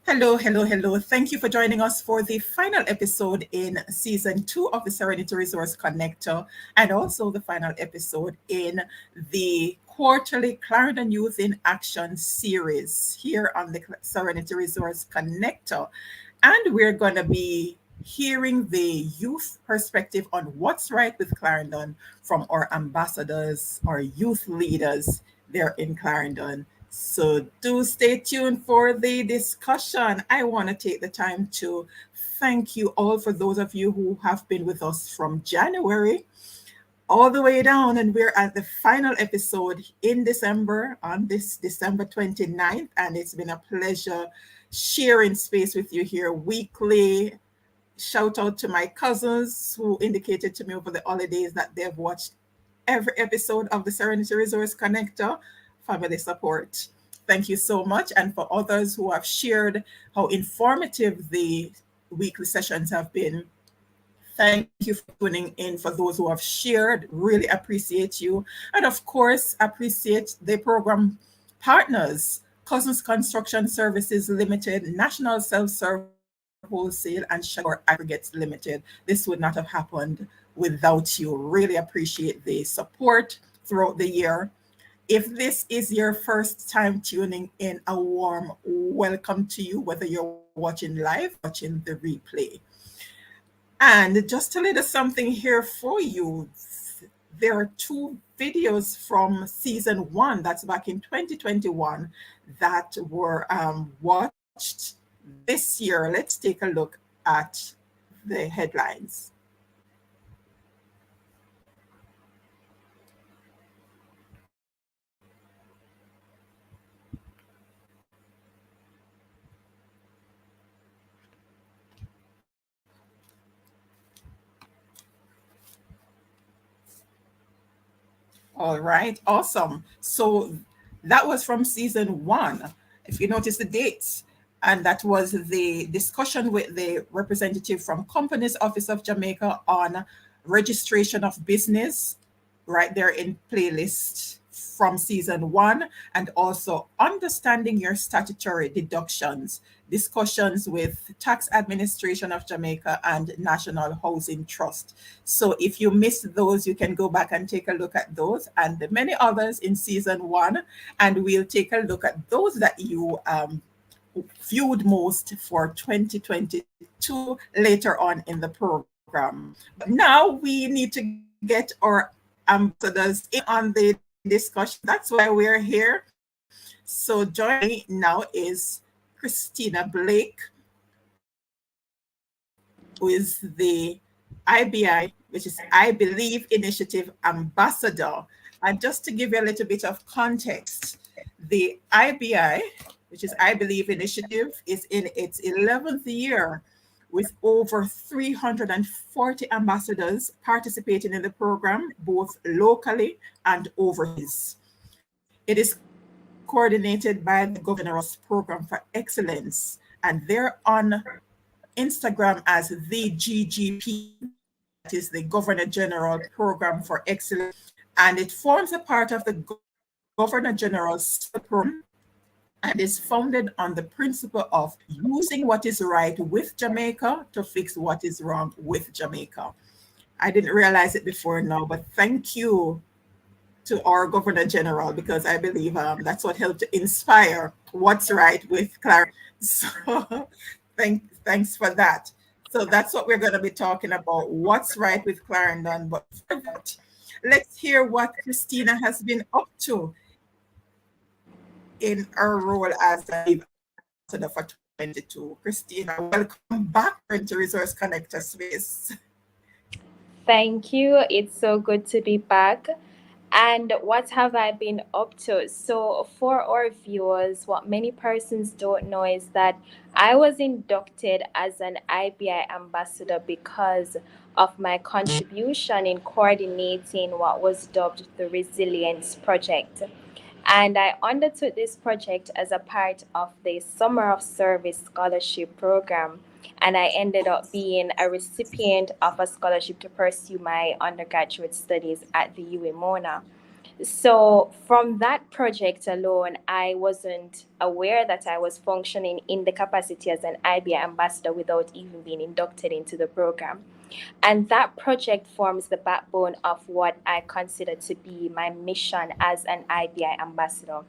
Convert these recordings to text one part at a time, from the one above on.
Hello, hello, hello. Thank you for joining us for the final episode in season 2 of the Serenity Resource Connector, and also the final episode in the quarterly Clarendon Youth in Action series here on the Serenity Resource Connector. And we're going to be hearing the youth perspective on what's right with Clarendon from our ambassadors, our youth leaders there in Clarendon. So do stay tuned for the discussion. I want to take the time to thank you all for those of you who have been with us from January all the way down. And we're at the final episode in December on this December 29th. And it's been a pleasure sharing space with you here weekly. Shout out to my cousins who indicated to me over the holidays that they've watched every episode of the Serenity Resource Connector. Family support. Thank you so much. And for others who have shared how informative the weekly sessions have been, thank you for tuning in. For those who have shared, really appreciate you. And of course, appreciate the program partners, Cousins Construction Services Limited, National Self-Serve Wholesale, and Sha-Gore Aggregates Limited. This would not have happened without you. Really appreciate the support throughout the year. If this is your first time tuning in, a warm welcome to you, whether you're watching live, watching the replay. And just a little something here for you. There are 2 videos from season 1, that's back in 2021, that were watched this year. Let's take a look at the headlines. All right, awesome. So that was from season 1. If you notice the dates, and that was the discussion with the representative from Companies Office of Jamaica on registration of business, right there in playlist from season 1, and also understanding your statutory deductions, discussions with Tax Administration of Jamaica and National Housing Trust. So if you missed those, you can go back and take a look at those and the many others in season 1, and we'll take a look at those that you viewed most for 2022 later on in the program. But now we need to get our ambassadors in on the discussion. That's why we're here. So joining me now is Christina Blake, who is the IBI, which is I Believe Initiative Ambassador. And just to give you a little bit of context, the IBI, which is I Believe Initiative, is in its 11th year with over 340 ambassadors participating in the program, both locally and overseas. It is coordinated by the Governor's Program for Excellence, and they're on Instagram as the GGP, that is the Governor General Program for Excellence, and it forms a part of the Governor General's program and is founded on the principle of using what is right with Jamaica to fix what is wrong with Jamaica. I didn't realize it before now, but thank you to our Governor General, because I believe that's what helped to inspire what's right with Clarendon. So thanks for that. So that's what we're going to be talking about, what's right with Clarendon. But for that, let's hear what Christina has been up to in her role as a ambassador for 2022. Christina, welcome back to Resource Connector Space. Thank you. It's so good to be back. And what have I been up to? So, for our viewers, what many persons don't know is that I was inducted as an IBI ambassador because of my contribution in coordinating what was dubbed the Resilience Project. And I undertook this project as a part of the Summer of Service Scholarship Program. And I ended up being a recipient of a scholarship to pursue my undergraduate studies at the UA Mona. So, from that project alone, I wasn't aware that I was functioning in the capacity as an IBI ambassador without even being inducted into the program. And that project forms the backbone of what I consider to be my mission as an IBI ambassador.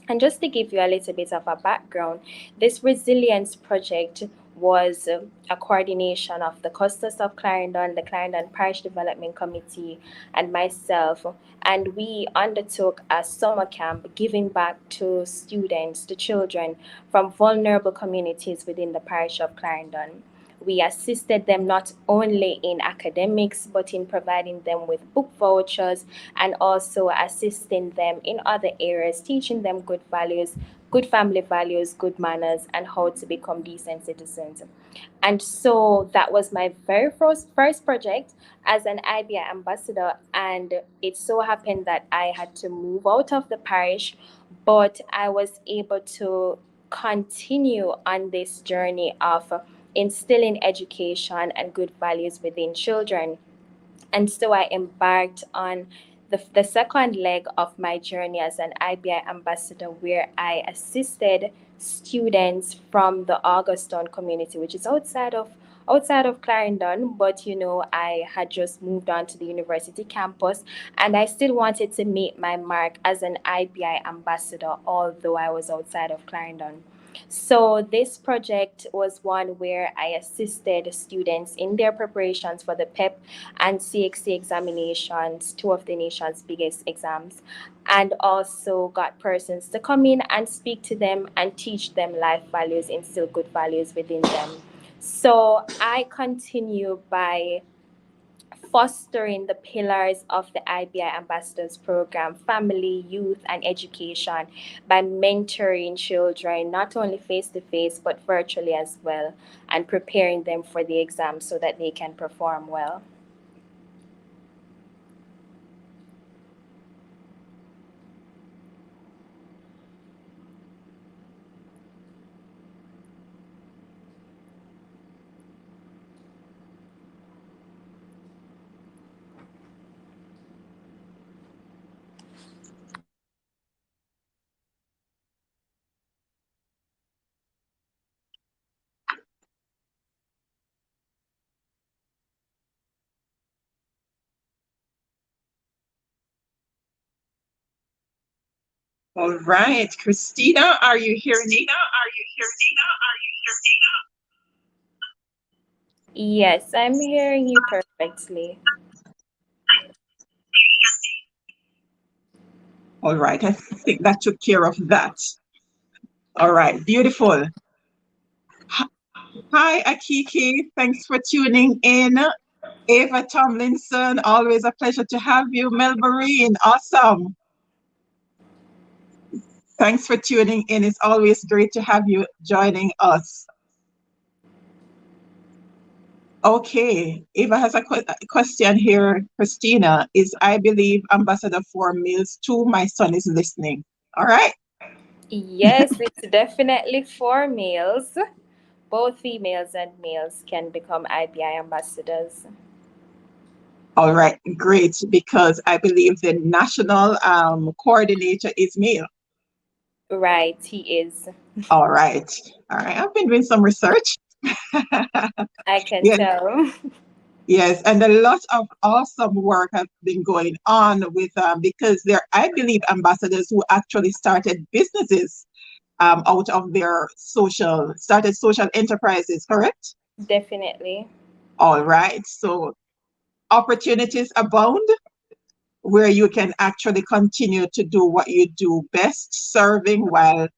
And just to give you a little bit of a background, this resilience project was a coordination of the Custos of Clarendon, the Clarendon Parish Development Committee, and myself. And we undertook a summer camp giving back to students, to children from vulnerable communities within the parish of Clarendon. We assisted them not only in academics, but in providing them with book vouchers and also assisting them in other areas, teaching them good values, good family values, good manners, and how to become decent citizens. And so that was my very first project as an IBI ambassador. And it so happened that I had to move out of the parish, but I was able to continue on this journey of instilling education and good values within children. And so I embarked on the second leg of my journey as an IBI ambassador, where I assisted students from the Augustone community, which is outside of Clarendon, but I had just moved on to the university campus, and I still wanted to make my mark as an IBI ambassador, although I was outside of Clarendon. So this project was one where I assisted students in their preparations for the PEP and CXC examinations, two of the nation's biggest exams, and also got persons to come in and speak to them and teach them life values, instill good values within them. So I continue by fostering the pillars of the IBI Ambassadors Program, family, youth, and education, by mentoring children, not only face to face, but virtually as well, and preparing them for the exam so that they can perform well. All right, Christina, are you hearing me? Yes, I'm hearing you perfectly. All right, I think that took care of that. All right, beautiful. Hi, Akiki. Thanks for tuning in. Ava Tomlinson, always a pleasure to have you. Mel Marine, awesome. Thanks for tuning in. It's always great to have you joining us. Okay, Eva has a question here. Christina is, I believe, ambassador for meals too. My son is listening. All right. Yes, it's definitely for males. Both females and males can become IBI ambassadors. All right, great, because I believe the national coordinator is male. Right, he is. All right. All right. I've been doing some research. I can Yes, tell. yes, and a lot of awesome work has been going on with because there, I believe, ambassadors who actually started businesses out of their started social enterprises, correct? Definitely. All right. So opportunities abound where you can actually continue to do what you do best, serving while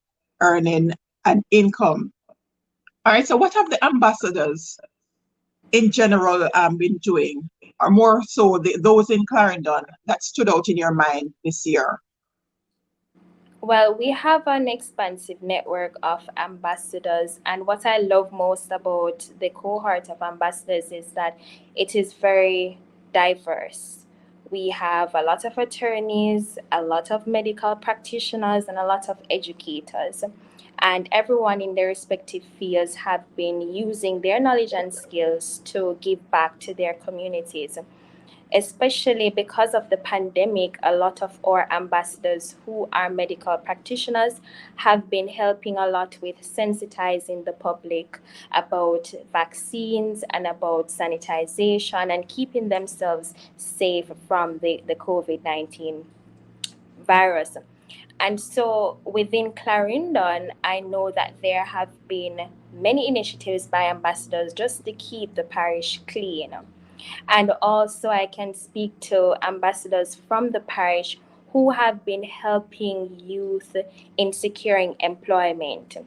earning an income. All right. So what have the ambassadors in general been doing, or more so those in Clarendon that stood out in your mind this year? Well, we have an expansive network of ambassadors, and what I love most about the cohort of ambassadors is that it is very diverse. We have a lot of attorneys, a lot of medical practitioners, and a lot of educators. And everyone in their respective fields have been using their knowledge and skills to give back to their communities. especially because of the pandemic. A lot of our ambassadors who are medical practitioners have been helping a lot with sensitizing the public about vaccines and about sanitization and keeping themselves safe from the COVID 19 virus. And so within Clarendon, I know that there have been many initiatives by ambassadors just to keep the parish clean. And also, I can speak to ambassadors from the parish who have been helping youth in securing employment.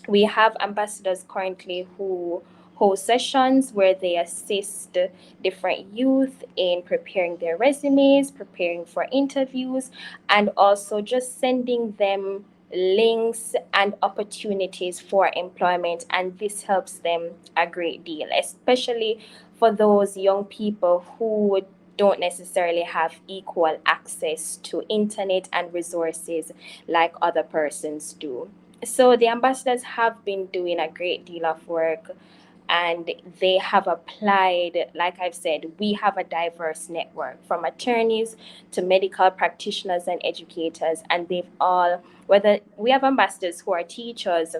We have ambassadors currently who hold sessions where they assist different youth in preparing their resumes, preparing for interviews, and also just sending them links and opportunities for employment. And this helps them a great deal, especially for those young people who don't necessarily have equal access to internet and resources like other persons do. So the ambassadors have been doing a great deal of work, and they have applied, like I've said, we have a diverse network from attorneys to medical practitioners and educators, and they've all, whether we have ambassadors who are teachers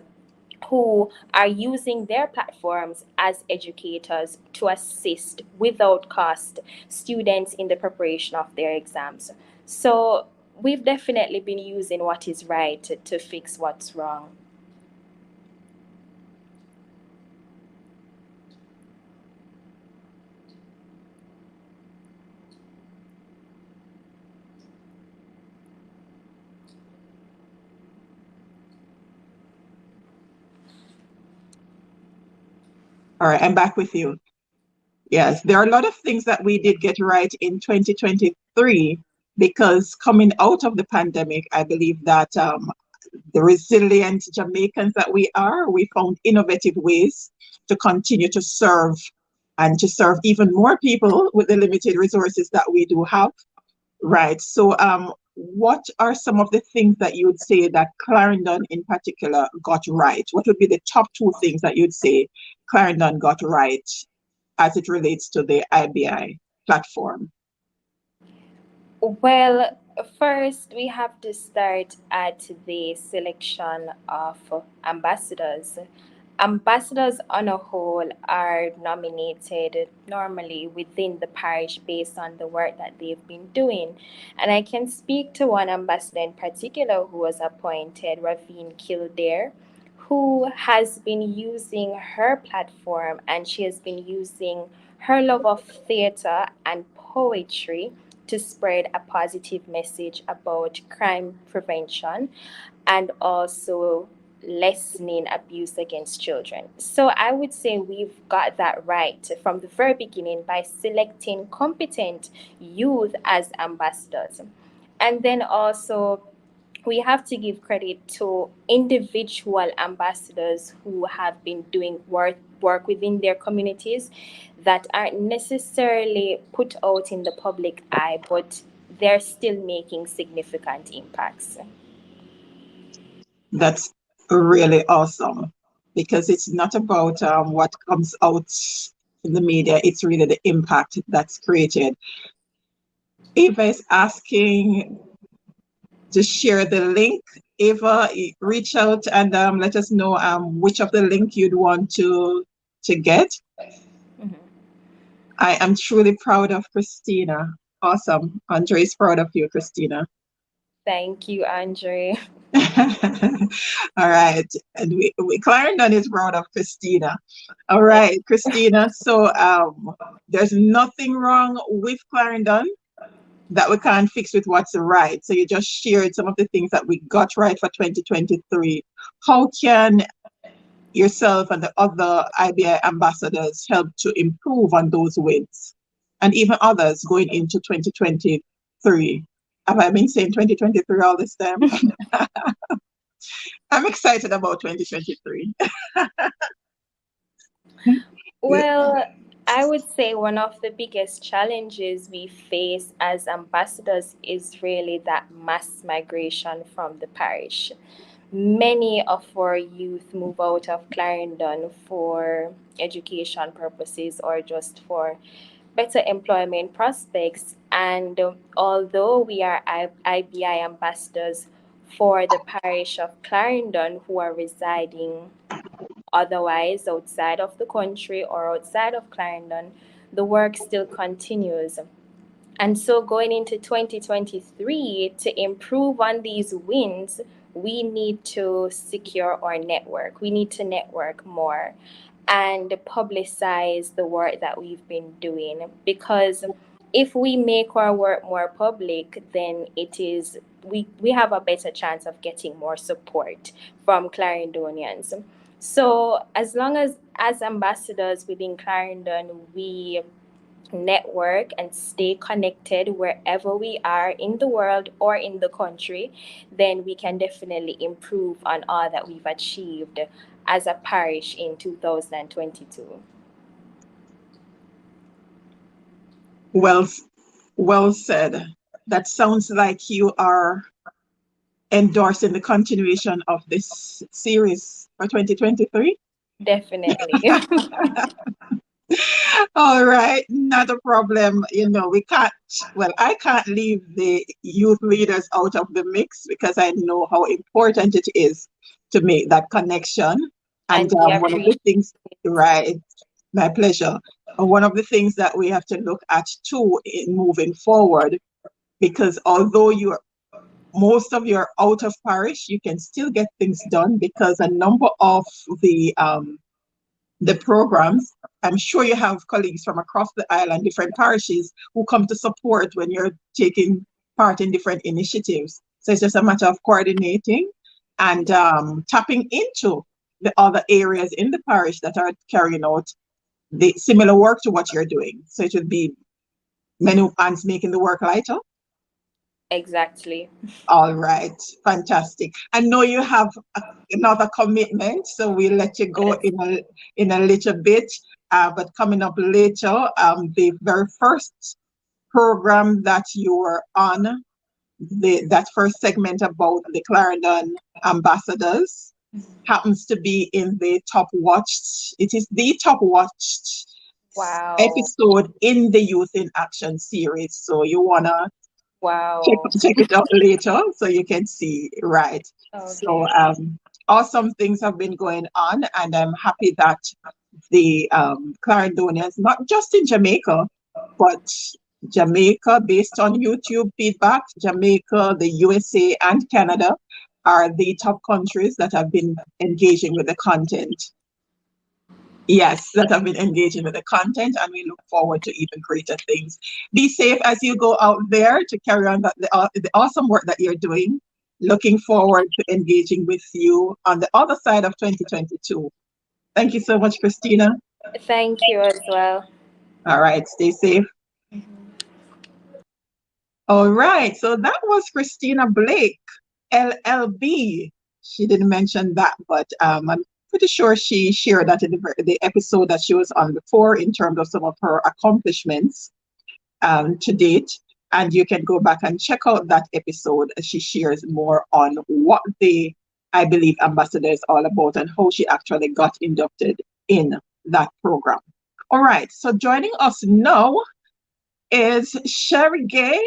who are using their platforms as educators to assist without cost students in the preparation of their exams. So we've definitely been using what is right to fix what's wrong. All right, I'm back with you. Yes, there are a lot of things that we did get right in 2023 because coming out of the pandemic, I believe that the resilient Jamaicans that we are, we found innovative ways to continue to serve and to serve even more people with the limited resources that we do have. Right. So, what are some of the things that you would say that Clarendon in particular got right? What would be the top two things that you'd say Clarendon got right as it relates to the IBI platform? Well, first we have to start at the selection of ambassadors. Ambassadors on a whole are nominated normally within the parish based on the work that they've been doing. And I can speak to one ambassador in particular who was appointed, Ravine Kildare, who has been using her platform, and she has been using her love of theater and poetry to spread a positive message about crime prevention and also lessening abuse against children. So I would say we've got that right from the very beginning by selecting competent youth as ambassadors. And then also we have to give credit to individual ambassadors who have been doing work within their communities that aren't necessarily put out in the public eye, but they're still making significant impacts. That's really awesome because it's not about what comes out in the media, it's really the impact that's created. Eva is asking to share the link. Eva, reach out and let us know which of the link you'd want to get. Mhm. I am truly proud of Christina. Awesome. Andre is proud of you, Christina. Thank you, Andre. All right. And Clarendon is proud of Christina. All right, Christina. So there's nothing wrong with Clarendon that we can't fix with what's right. So you just shared some of the things that we got right for 2023. How can yourself and the other IBI ambassadors help to improve on those wins and even others going into 2023? Have I been saying 2023 all this time? I'm excited about 2023. Well, I would say one of the biggest challenges we face as ambassadors is really that mass migration from the parish. Many of our youth move out of Clarendon for education purposes or just for better employment prospects. And although we are IBI ambassadors for the parish of Clarendon who are residing otherwise outside of the country or outside of Clarendon, the work still continues. And so going into 2023, to improve on these wins, we need to secure our network. We need to network more and publicize the work that we've been doing, because if we make our work more public, then it is we have a better chance of getting more support from Clarendonians. So as ambassadors within Clarendon, we network and stay connected wherever we are in the world or in the country, then we can definitely improve on all that we've achieved as a parish in 2022. Well, well said. That sounds like you are endorsing the continuation of this series for 2023. Definitely. All right, not a problem. We can't, well, I can't leave the youth leaders out of the mix because I know how important it is to make that connection. And And we one of the appreciate things, right, my pleasure. One of the things that we have to look at too in moving forward, because although most of your out of parish, you can still get things done because a number of the programs, I'm sure you have colleagues from across the island, different parishes who come to support when you're taking part in different initiatives. So it's just a matter of coordinating and tapping into the other areas in the parish that are carrying out the similar work to what you're doing. So it would be many hands making the work lighter. exactly. All right, fantastic. I know you have another commitment, so we'll let you go Yes. in a little bit. But coming up later, the very first program that you were on, that first segment about the Clarendon ambassadors, happens to be in the top watched. It is the top watched Wow. episode in the Youth in Action series. So you wanna Wow. check it out later so you can see, right? So Okay. awesome things have been going on, and I'm happy that the Clarendonians, not just in Jamaica, but Jamaica, based on YouTube feedback, Jamaica, the USA, and Canada are the top countries that have been engaging with the content. Yes, that have been engaging with the content, and we look forward to even greater things. Be safe as you go out there to carry on the awesome work that you're doing. Looking forward to engaging with you on the other side of 2022. Thank you so much, Christina. Thank you as well. All right, stay safe. All right, so that was Christina Blake, LLB. She didn't mention that, but I'm pretty sure she shared that in the episode that she was on before in terms of some of her accomplishments to date. And you can go back and check out that episode. She shares more on what the, I believe, ambassador is all about and how she actually got inducted in that program. All right, so joining us now is Sheri-Gaye,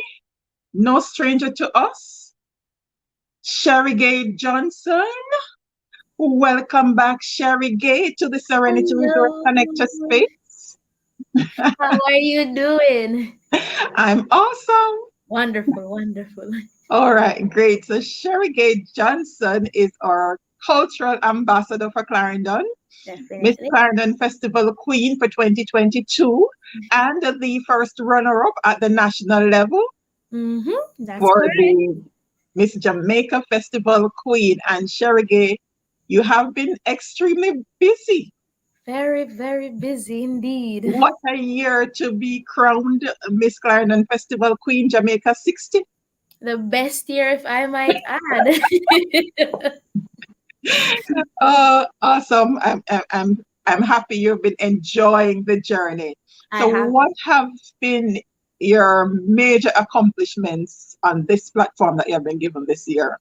no stranger to us. Sheri-Gaye Johnson. Welcome back, Sheri-Gaye, to the Serenity Resource Hello. Connector space. How are you doing? I'm awesome. Wonderful, wonderful. All right, great. So Sheri-Gaye Johnson is our cultural ambassador for Clarendon, Miss Definitely. Clarendon Festival Queen for 2022, and the first runner-up at the national level That's for correct. the Miss Jamaica Festival Queen. And Sheri-Gaye, you have been extremely busy. Very, very busy indeed. What a year to be crowned Miss Clarendon Festival Queen Jamaica 60. The best year, if I might add. Awesome. I'm happy you've been enjoying the journey. I So have. what have been your major accomplishments on this platform that you have been given this year?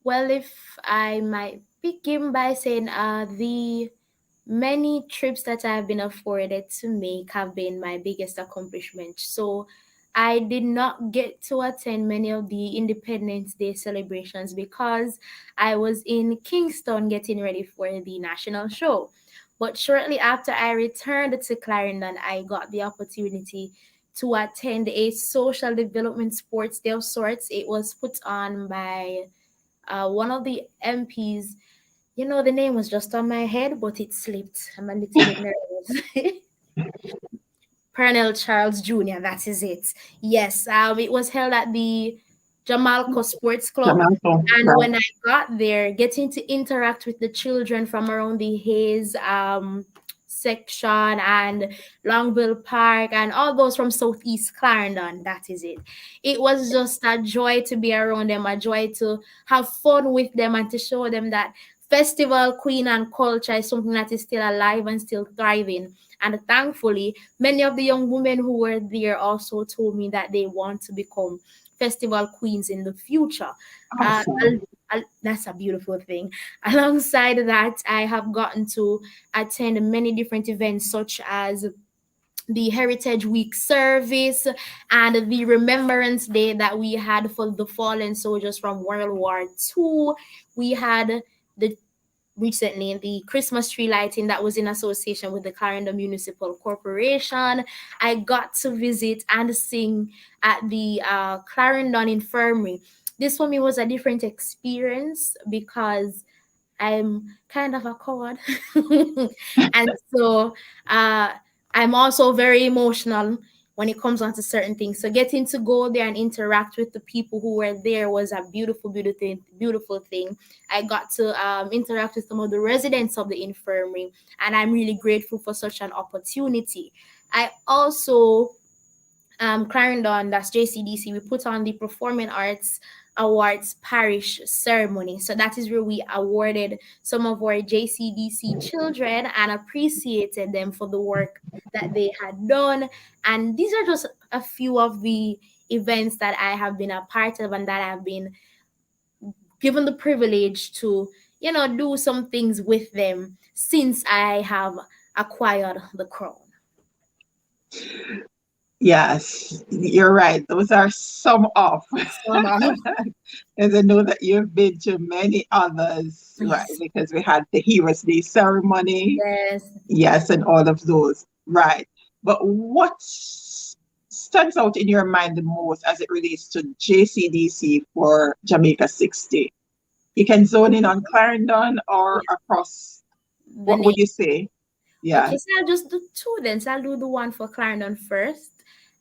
Well, if I might begin by saying the Many trips that I've been afforded to make have been my biggest accomplishment. So I did not get to attend many of the Independence Day celebrations because I was in Kingston getting ready for the national show. But shortly after I returned to Clarendon, I got the opportunity to attend a social development sports day of sorts. It was put on by one of the MPs. You know, the name was just on my head, but it slipped. I'm a little bit nervous. Pernell Charles Jr., that is it. Yes, it was held at the Jamalco Sports Club. Jamaica, And right? when I got there, getting to interact with the children from around the Hayes section and Longville Park and all those from Southeast Clarendon, that is it. It was just a joy to be around them, a joy to have fun with them and to show them that festival, queen, and culture is something that is still alive and still thriving. And thankfully, many of the young women who were there also told me that they want to become festival queens in the future. Uh, Awesome. that's a beautiful thing. Alongside that, I have gotten to attend many different events, such as the Heritage Week service and the Remembrance Day that we had for the fallen soldiers from World War II. We had the recently the Christmas tree lighting that was in association with the Clarendon Municipal Corporation. I got to visit and sing at the Clarendon Infirmary. This for me was a different experience because I'm kind of a coward. And so uh, I'm also very emotional when it comes on to certain things. So getting to go there and interact with the people who were there was a beautiful thing. I got to interact with some of the residents of the infirmary, and I'm really grateful for such an opportunity. I also Clarendon, that's JCDC, we put on the Performing Arts Awards Parish ceremony. So that is where we awarded some of our JCDC children and appreciated them for the work that they had done. And these are just a few of the events that I have been a part of and that I've been given the privilege to, do some things with them since I have acquired the crown. Yes, you're right. Those are some of. Some of, And I know that you've been to many others, right? yes, Because we had the Heroes Day ceremony, yes. yes, and all of those, right? But what stands out in your mind the most as it relates to JCDC for Jamaica 60? You can zone in on Clarendon or across. The What would name. you say? Yeah. Okay, so I'll just do two then. So I'll do the one for Clarendon first.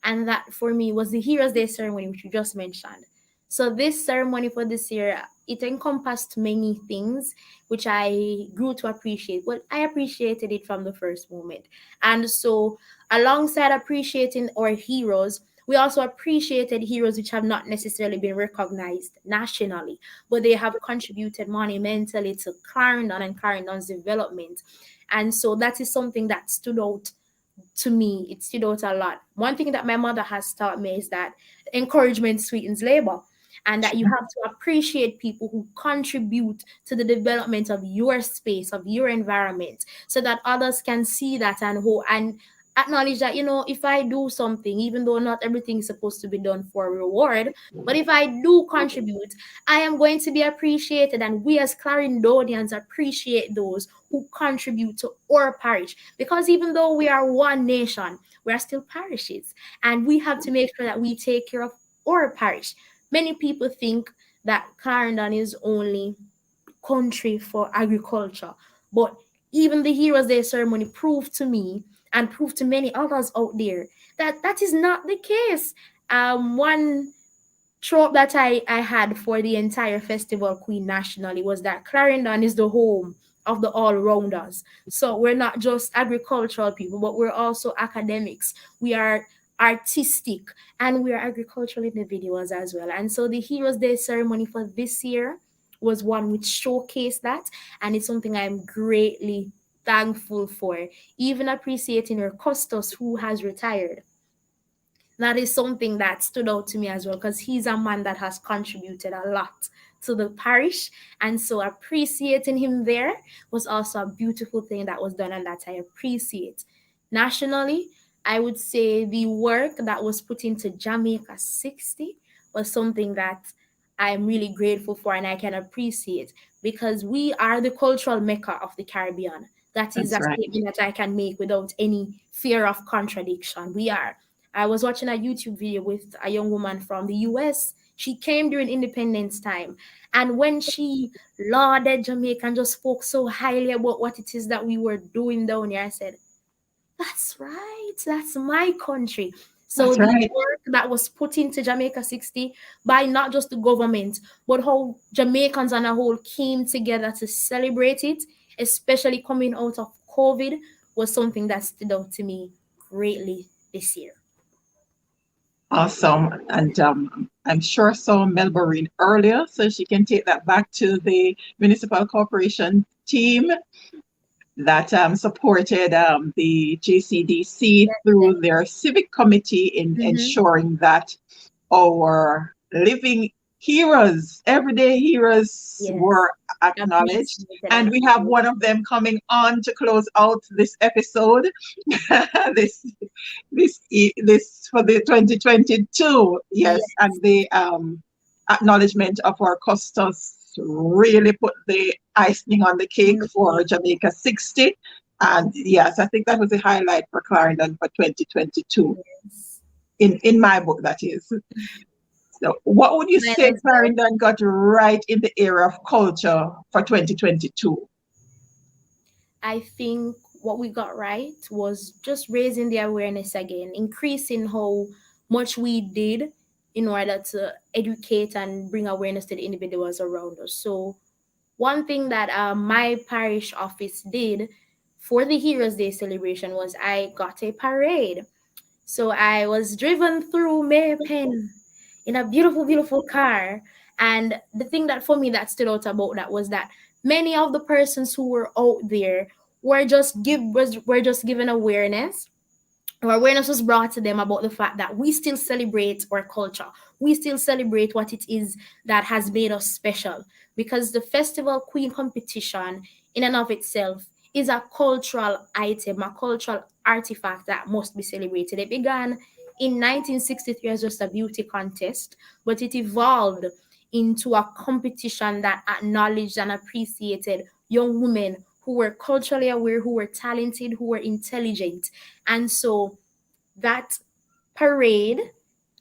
And that for me was the Heroes Day ceremony, which you just mentioned. So this ceremony for this year, it encompassed many things, which I grew to appreciate. Well, I appreciated it from the first moment. And so alongside appreciating our heroes, we also appreciated heroes which have not necessarily been recognized nationally, but they have contributed monumentally to Clarendon and Clarendon's development. And so that is something that stood out to me. It stood out a lot. One thing that my mother has taught me is that encouragement sweetens labor, and that you have to appreciate people who contribute to the development of your space, of your environment, so that others can see that and acknowledge that, if I do something, even though not everything is supposed to be done for a reward, but if I do contribute, I am going to be appreciated. And we as Clarendonians appreciate those who contribute to our parish. Because even though we are one nation, we are still parishes. And we have to make sure that we take care of our parish. Many people think that Clarendon is only country for agriculture. But even the Heroes Day ceremony proved to me and proved to many others out there that that is not the case. One trope that I had for the entire festival queen nationally was that Clarendon is the home of the all-rounders. So we're not just agricultural people, but we're also academics. We are artistic and we are agricultural individuals as well. And so the Heroes Day ceremony for this year was one which showcased that, and it's something I'm greatly thankful for. Even appreciating our Custos who has retired, that is something that stood out to me as well because he's a man that has contributed a lot to the parish. And so appreciating him there was also a beautiful thing that was done and that I appreciate. Nationally, I would say the work that was put into Jamaica 60 was something that I'm really grateful for and I can appreciate because we are the cultural mecca of the Caribbean. That is That's a right. statement that I can make without any fear of contradiction. We are. I was watching a YouTube video with a young woman from the US. She came during Independence time. And when she lauded Jamaica and just spoke so highly about what it is that we were doing down here, I said, that's right. That's my country. So That's the right. work that was put into Jamaica 60 by not just the government, but how Jamaicans on a whole came together to celebrate it, especially coming out of COVID, was something that stood out to me greatly this year. Awesome. And I'm sure saw Melbourne earlier, so she can take that back to the municipal corporation team that supported the JCDC through their civic committee in Mm-hmm. ensuring that our living heroes, everyday heroes, Yes. were acknowledged. Appreciated and And we have acknowledged. one of them coming on to close out this episode. this this for the 2022. Yes, Yes. and the acknowledgement of our custos really put the icing on the On cake the for cake. Jamaica 60. And yes, I think that was a highlight for Clarendon for 2022. Yes. In my book, that is. So what would you Mine say as well. Clarendon got right in the area of culture for 2022? I think what we got right was just raising the awareness again, increasing how much we did in order to educate and bring awareness to the individuals around us. So, one thing that my parish office did for the Heroes Day celebration was I got a parade. So I was driven through Maypen in a beautiful, beautiful car. And the thing that for me that stood out about that was that many of the persons who were out there were just given awareness, or awareness was brought to them about the fact that we still celebrate our culture. We still celebrate what it is that has made us special. Because the festival queen competition, in and of itself, is a cultural item, a cultural artifact that must be celebrated. It began in 1963 as just a beauty contest, but it evolved into a competition that acknowledged and appreciated young women who were culturally aware, who were talented, who were intelligent. And so that parade,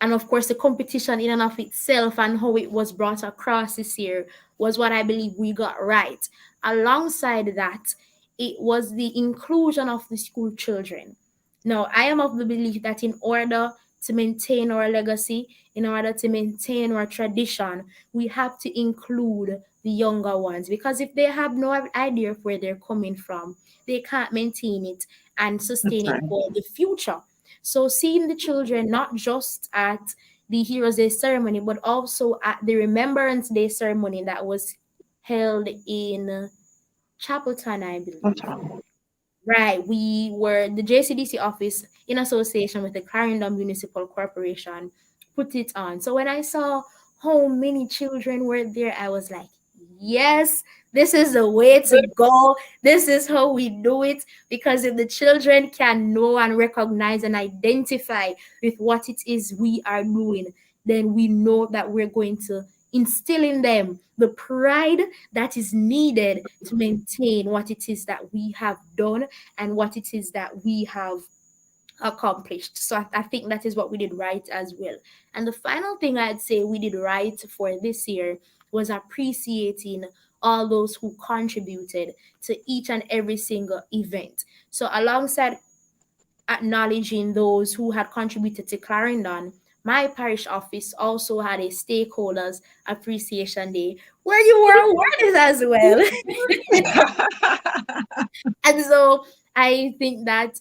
and of course the competition in and of itself and how it was brought across this year, was what I believe we got right. Alongside that, it was the inclusion of the school children. Now, I am of the belief that in order to maintain our legacy, in order to maintain our tradition, we have to include the younger ones, because if they have no idea of where they're coming from, they can't maintain it and sustain That's it right. for the future. So seeing the children not just at the Heroes Day ceremony, but also at the Remembrance Day ceremony that was held in Chapelton, I That's believe. all. Right, we were the JCDC office in association with the Clarendon Municipal Corporation put it on. So when I saw how many children were there, I was like, yes, this is the way to go. This is how we do it. Because if the children can know and recognize and identify with what it is we are doing, then we know that we're going to instill in them the pride that is needed to maintain what it is that we have done and what it is that we have accomplished. So I think that is what we did right as well. And the final thing I'd say we did right for this year was appreciating all those who contributed to each and every single event. So alongside acknowledging those who had contributed to Clarendon, my parish office also had a stakeholders appreciation day where you were awarded as well. And so I think that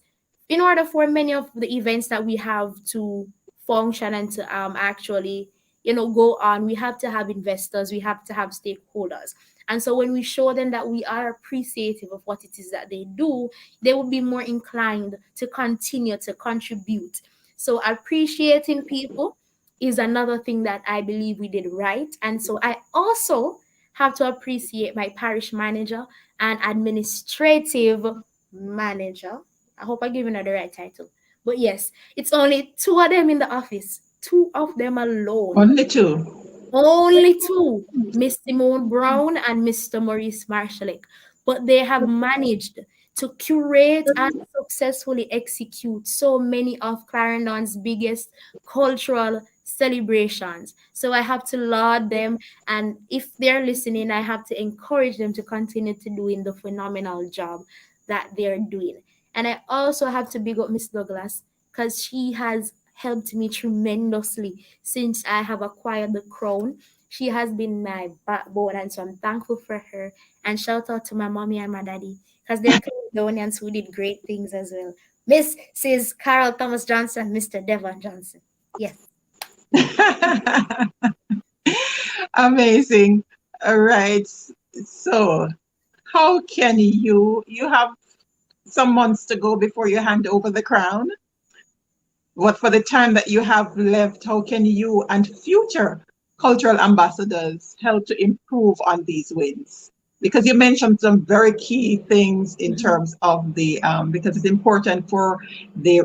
in order for many of the events that we have to function and to actually go on, we have to have investors, we have to have stakeholders. And so when we show them that we are appreciative of what it is that they do, they will be more inclined to continue to contribute. So appreciating people is another thing that I believe we did right. And so I also have to appreciate my parish manager and administrative manager. I hope I'm giving her the right title. But yes, it's only two of them in the office, two of them alone. Only two. Only two, Miss Simone Brown and Mr. Maurice Marshallek. But they have managed to curate and successfully execute so many of Clarendon's biggest cultural celebrations. So I have to laud them. And if they're listening, I have to encourage them to continue to doing the phenomenal job that they're doing. And I also have to big up Miss Douglas because she has helped me tremendously since I have acquired the crown. She has been my backbone, and so I'm thankful for her. And shout out to my mommy and my daddy because they're Caledonians who did great things as well. Mrs. Carol Thomas Johnson, Mr. Devon Johnson. Yes. Amazing. All right. So, how can you have some months to go before you hand over the crown? What for the time that you have left, how can you and future cultural ambassadors help to improve on these wins? Because you mentioned some very key things in terms of the because it's important for the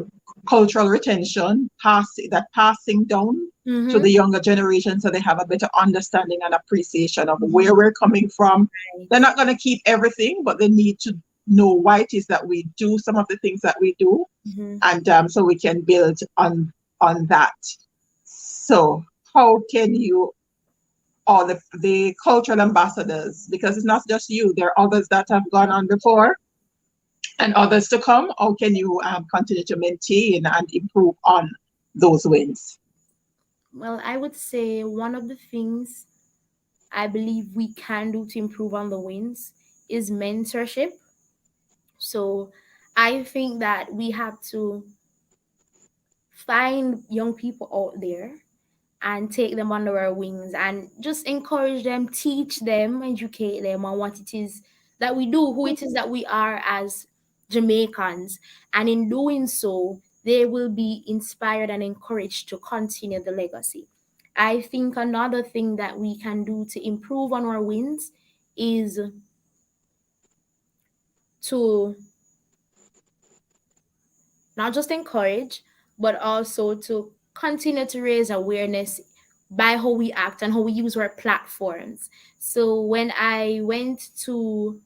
cultural retention, passing down to the younger generation so they have a better understanding and appreciation of where we're coming from. They're not going to keep everything, but they need to know why it is that we do some of the things that we do, and so we can build on that. So how can you, all the cultural ambassadors, because it's not just you, there are others that have gone on before and others to come, how can you continue to maintain and improve on those wins? Well, I would say one of the things I believe we can do to improve on the wins is mentorship. So I think that we have to find young people out there and take them under our wings and just encourage them, teach them, educate them on what it is that we do, who it is that we are as Jamaicans. And in doing so, they will be inspired and encouraged to continue the legacy. I think another thing that we can do to improve on our wins is to not just encourage, but also to continue to raise awareness by how we act and how we use our platforms. So when I went to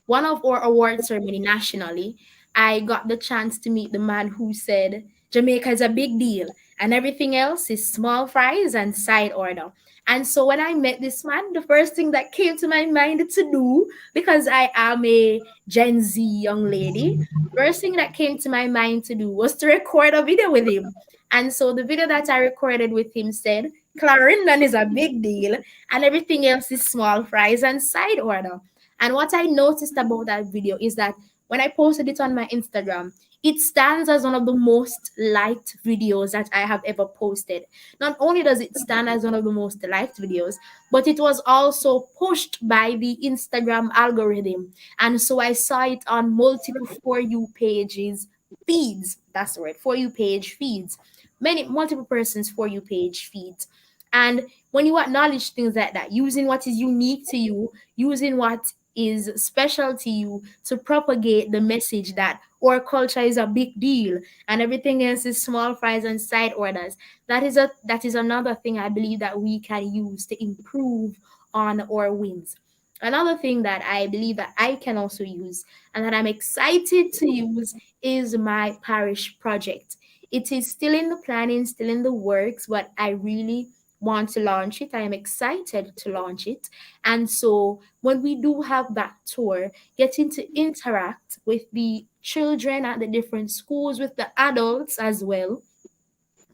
one of our award ceremony nationally, I got the chance to meet the man who said Jamaica is a big deal and everything else is small fries and side order. And so when I met this man, the first thing that came to my mind to do, because I am a Gen Z young lady, first thing that came to my mind to do was to record a video with him. And so the video that I recorded with him said, Clarendon is a big deal and everything else is small fries and side order. And what I noticed about that video is that when I posted it on my Instagram, it stands as one of the most liked videos that I have ever posted. Not only does it stand as one of the most liked videos, but it was also pushed by the Instagram algorithm. And so I saw it on multiple For You pages, feeds. That's the word, For You page feeds. Multiple persons For You page feeds. And when you acknowledge things like that, using what is unique to you, using what is special to you to propagate the message that our culture is a big deal and everything else is small fries and side orders. That is another thing I believe that we can use to improve on our wins. Another thing that I believe that I can also use and that I'm excited to use is my parish project. It is still in the planning, still in the works, but I really want to launch it. I am excited to launch it. And so when we do have that tour, getting to interact with the children at the different schools, with the adults as well,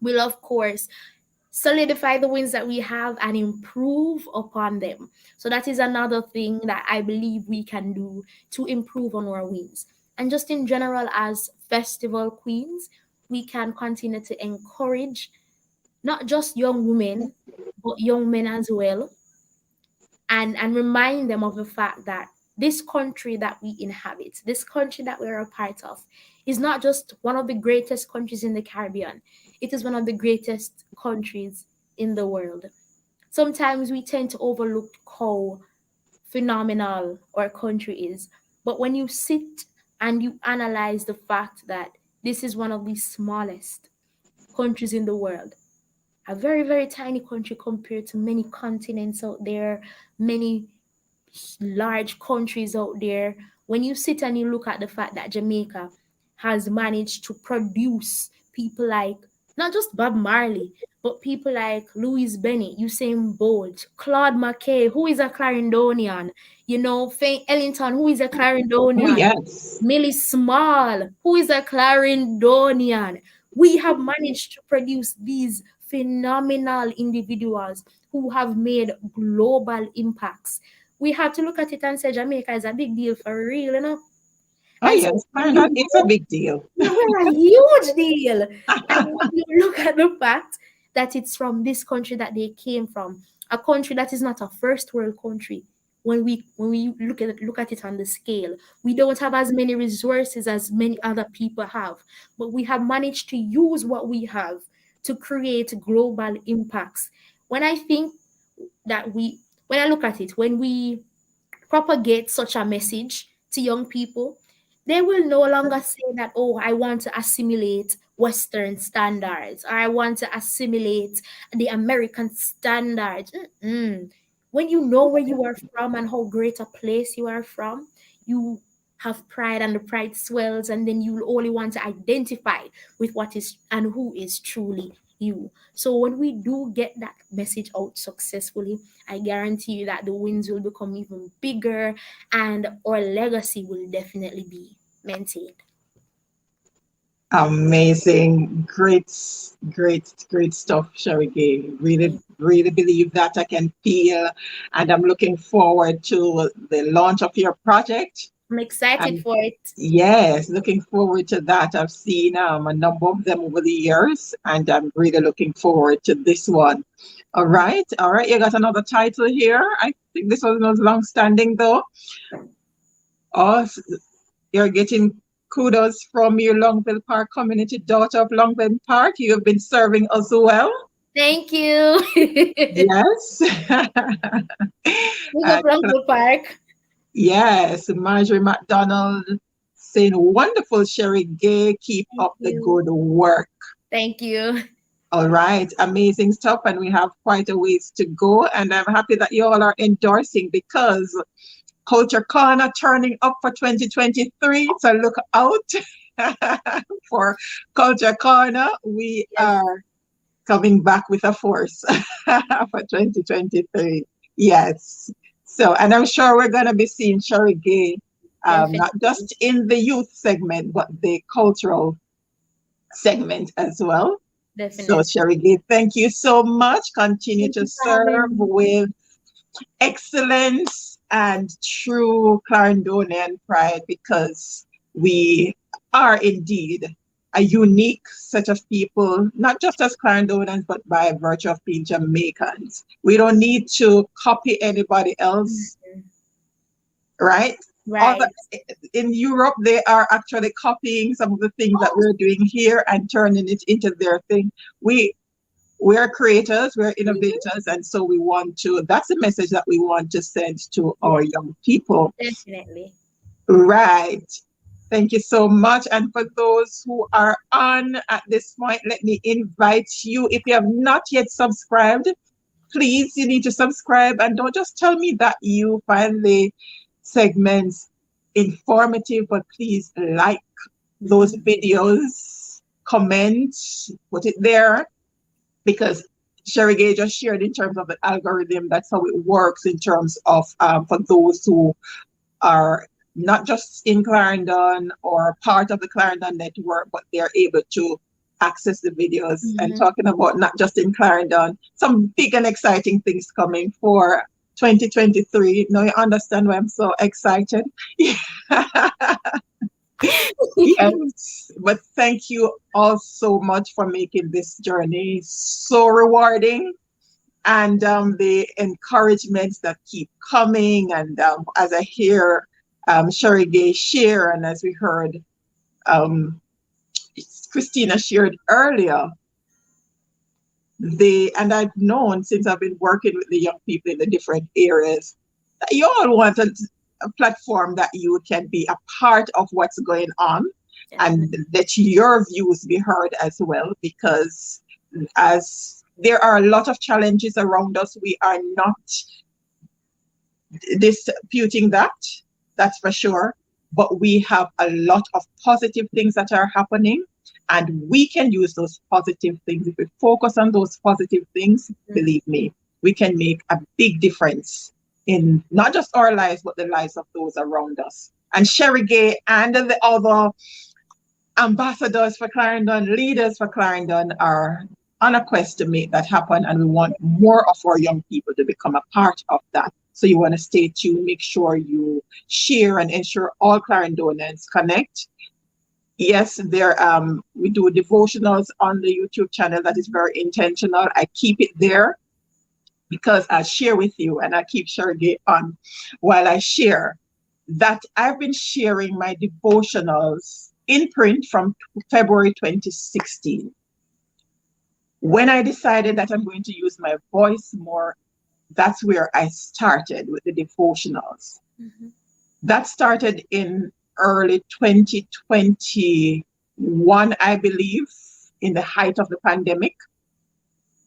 will of course solidify the wins that we have and improve upon them. So that is another thing that I believe we can do to improve on our wins. And just in general, as festival queens, we can continue to encourage not just young women, but young men as well, and remind them of the fact that this country that we inhabit, this country that we're a part of, is not just one of the greatest countries in the Caribbean. it is one of the greatest countries in the world. Sometimes we tend to overlook how phenomenal our country is. But when you sit and you analyze the fact that this is one of the smallest countries in the world, a very, very tiny country compared to many continents out there, many large countries out there, when you sit and you look at the fact that Jamaica has managed to produce people like not just Bob Marley, but people like Louis Bennett, Usain Bolt, Claude McKay, who is a Clarendonian, Faye Ellington, who is a Oh, Clarendonian, yes. Millie Small, who is a Clarendonian. We have managed to produce these phenomenal individuals who have made global impacts. We have to look at it and say Jamaica is a big deal for real. Oh, And so yes. when you Clarendon is a go, big deal. yeah, we're a huge deal. And when you look at the fact that it's from this country that they came from, a country that is not a first world country. When we look at it on the scale, we don't have as many resources as many other people have, but we have managed to use what we have to create global impacts. When I think that when I look at it, when we propagate such a message to young people, they will no longer say that, oh, I want to assimilate Western standards, or I want to assimilate the American standards. Mm-mm. When you know where you are from and how great a place you are from, you have pride, and the pride swells, and then you only want to identify with what is and who is truly you. So when we do get that message out successfully, I guarantee you that the wins will become even bigger, and our legacy will definitely be maintained. Amazing. Great, great stuff, Sheri-Gaye. Really, Thank really believe that. I can feel, and I'm looking forward to the launch of your project. I'm excited And for it. yes, looking forward to that. I've seen a number of them over the years, and I'm really looking forward to this one. All right, all right. You got another title here. I think this one was long standing though. Oh, you're getting kudos from your Longville Park community, daughter of Longville Park. You have been serving us well. Thank you. Yes. Big up Uh, Longwood Park. yes, Marjorie McDonald saying, wonderful, Sheri-Gaye. Keep Thank up the you. good work. Thank you. All right, amazing stuff. And we have quite a ways to go. And I'm happy that you all are endorsing because Culture Corner turning up for 2023. So look out for Culture Corner. We Yes, are coming back with a force for 2023. Yes. So, and I'm sure we're going to be seeing Sheri-Gaye, not definitely. just in the youth segment, but the cultural segment as well. So, Definitely. Sheri-Gaye, thank you so much. Continue Thank to you for serve having me. with excellence and true Clarendonian pride because we are indeed a unique set of people, not just as Clarendonians, but by virtue of being Jamaicans. We don't need to copy anybody else, Mhm. right? Other, Right. in Europe, they are actually copying some of the things that we're doing here and turning it into their thing. We we're creators, we're Mhm. innovators, and so we want to, that's the message that we want to send to our Yes, young people. definitely. Right. Thank you so much. And for those who are on at this point, let me invite you, if you have not yet subscribed, please, you need to subscribe and don't just tell me that you find the segments informative, but please like those Mhm. videos, comment, put it there because Sheri-Gaye just shared in terms of the algorithm. That's how it works in terms of for those who are not just in Clarendon or part of the Clarendon network, but they're able to access the videos and Mhm. talking about not just in Clarendon, some big and exciting things coming for 2023. Now you understand why I'm so excited. Yes, but thank you all so much for making this journey so rewarding and the encouragements that keep coming. And as I hear Sheri-Gaye share, and as we heard um, Christina shared earlier, and I've known since I've been working with the young people in the different areas that you all want a platform that you can be a part of what's going on and Definitely. let your views be heard as well, because as there are a lot of challenges around us, we are not disputing that, that's for sure. But we have a lot of positive things that are happening, and we can use those positive things. If we focus on those positive things, Mhm. believe me, we can make a big difference in not just our lives, but the lives of those around us. And Sheri-Gaye and the other ambassadors for Clarendon, leaders for Clarendon are on a quest to make that happen, and we want more of our young people to become a part of that. So you want to stay tuned, make sure you share and ensure all Clarendonians connect. Yes, we do devotionals on the YouTube channel. That is very intentional. I keep it there because I share with you, and I keep sharing it on while I share that I've been sharing my devotionals in print from February 2016. When I decided that I'm going to use my voice more, that's where I started with the devotionals. Mhm. That started in early 2021, I believe, in the height of the pandemic.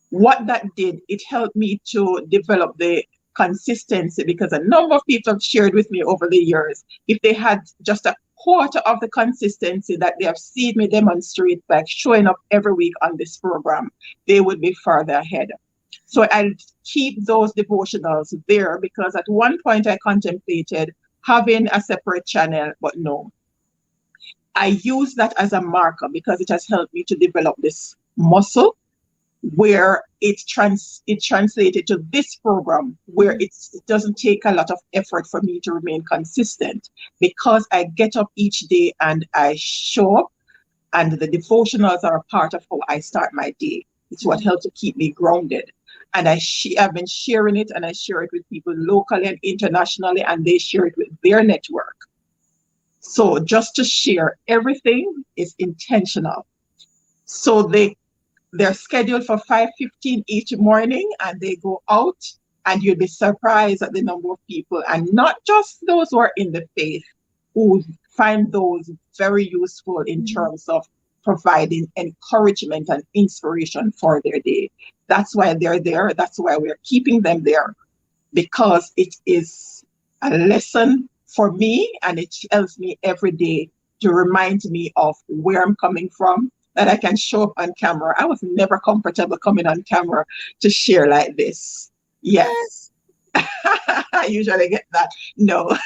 What that did, it helped me to develop the consistency, because a number of people have shared with me over the years, if they had just a quarter of the consistency that they have seen me demonstrate by showing up every week on this program, they would be further ahead. So I keep those devotionals there, because at one point I contemplated having a separate channel, but no. I use that as a marker because it has helped me to develop this muscle where it translated to this program where Mhm. it doesn't take a lot of effort for me to remain consistent, because I get up each day and I show up, and the devotionals are a part of how I start my day. It's what Mhm. helps to keep me grounded. And I've been sharing it, and I share it with people locally and internationally, and they share it with their network. So just to share everything is intentional. So they're scheduled for 5:15 each morning, and they go out, and you'll be surprised at the number of people, and not just those who are in the faith, who find those very useful in Mhm. terms of providing encouragement and inspiration for their day. That's why they're there. That's why we're keeping them there, because it is a lesson for me, and it helps me every day to remind me of where I'm coming from, that I can show up on camera. I was never comfortable coming on camera to share like this. Yes. I usually get that. No.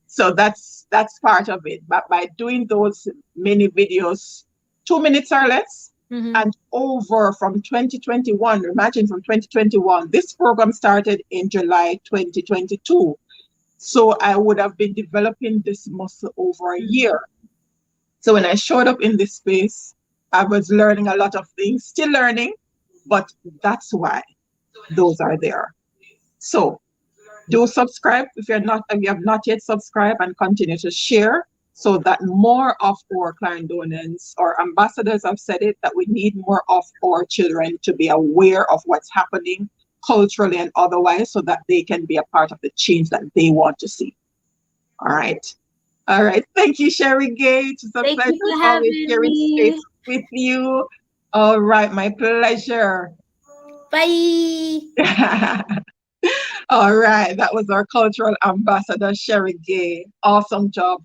So that's part of it. But by doing those mini videos, 2 minutes or less, Mhm. and over from 2021, imagine from 2021, this program started in July 2022. So I would have been developing this muscle over a Mhm. year. So when I showed up in this space, I was learning a lot of things, still learning, but that's why those are there. So do subscribe if you have not yet subscribed, and continue to share, so that more of our Clarendonians or ambassadors have said it, that we need more of our children to be aware of what's happening culturally and otherwise, so that they can be a part of the change that they want to see. All right. All right. Thank you, Sheri-Gaye. It's a Thank you pleasure for always having sharing me. space with you. All right. My pleasure. Bye. All right. That was our cultural ambassador, Sheri-Gaye. Awesome job